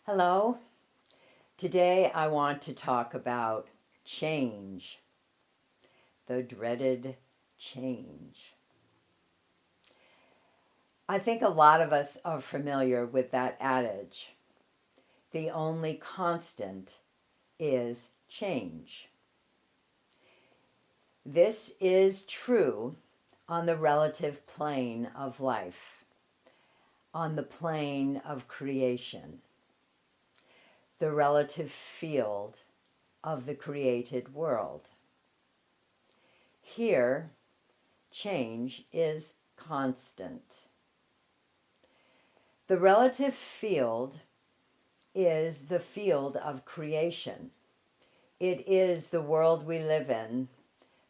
Hello. Today I want to talk about change, the dreaded change. I think a lot of us are familiar with that adage. The only constant is change. This is true on the relative plane of life, on the plane of creation, the relative field of the created world. Here, change is constant. The relative field is the field of creation. It is the world we live in,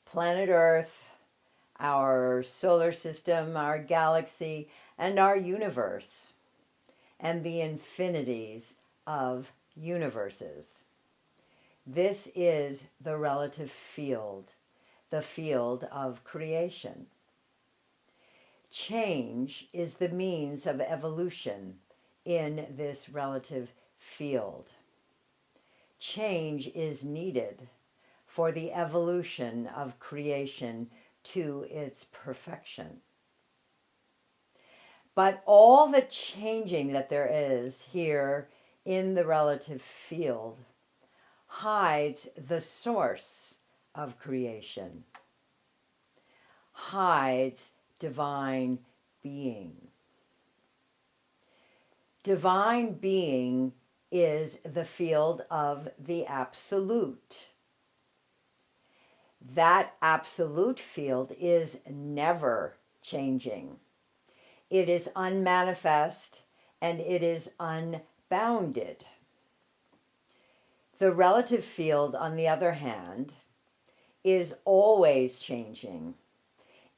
planet Earth, our solar system, our galaxy, and our universe, and the infinities of universes. This is the relative field, the field of creation. Change is the means of evolution in this relative field. Change is needed for the evolution of creation to its perfection. But all the changing that there is here in the relative field hides the source of creation, hides divine being. Divine being is the field of the absolute. That absolute field is never changing. It is unmanifest and it is unbounded. The relative field, on the other hand, is always changing.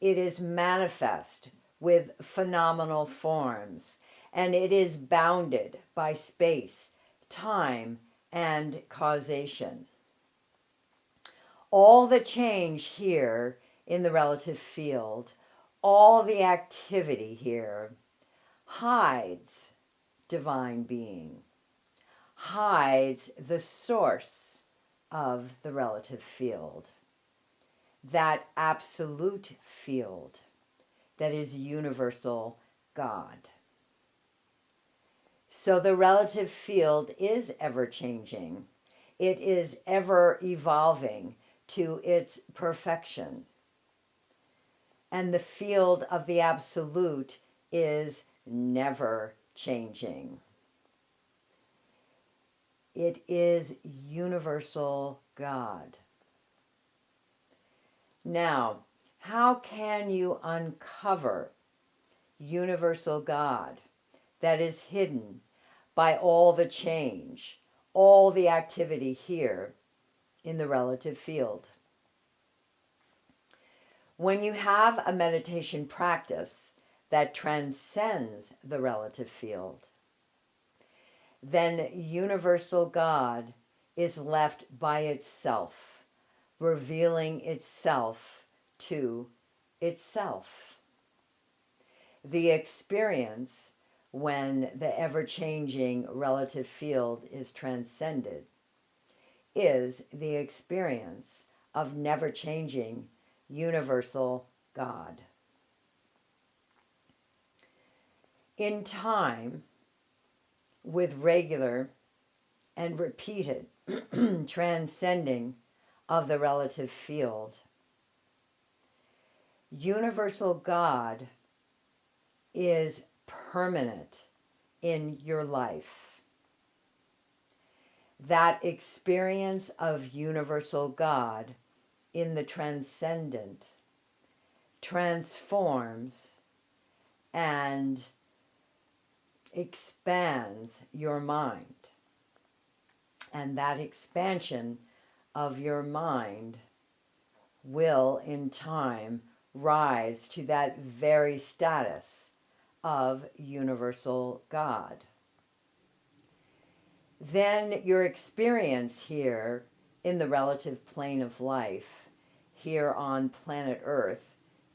It is manifest with phenomenal forms, and it is bounded by space, time, and causation. All the change here in the relative field, all the activity here, hides divine being, hides the source of the relative field, that absolute field that is universal God. So the relative field is ever changing. It is ever evolving to its perfection. And the field of the absolute is never changing. It is universal God. Now, how can you uncover universal God that is hidden by all the change, all the activity here in the relative field? When you have a meditation practice that transcends the relative field, then universal God is left by itself, revealing itself to itself. The experience, when the ever-changing relative field is transcended, is the experience of never-changing universal God. In time, with regular and repeated transcending of the relative field, universal God is permanent in your life. That experience of universal God in the transcendent transforms and expands your mind. And that expansion of your mind will, in time, rise to that very status of universal God. Then your experience here in the relative plane of life, here on planet Earth,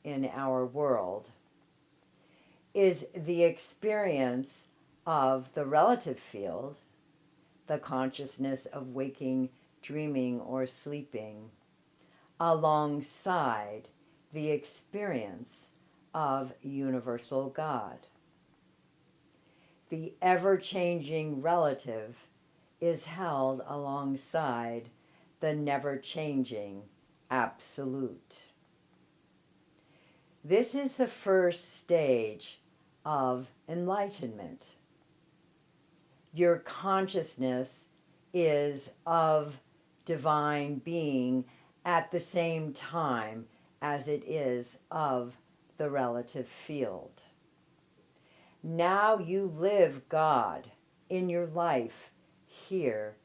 in our world, is the experience of the relative field the consciousness of waking, dreaming, or sleeping, alongside the experience of universal God. The ever-changing relative is held alongside the never-changing absolute. This is the first stage of enlightenment. Your consciousness is of divine being at the same time as it is of the relative field. Now you live God in your life here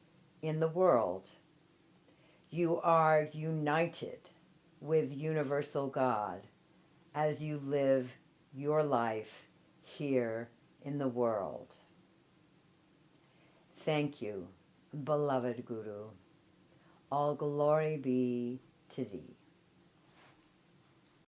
in the world. You are united with universal God as you live your life here in the world. Thank you, beloved Guru. All glory be to thee.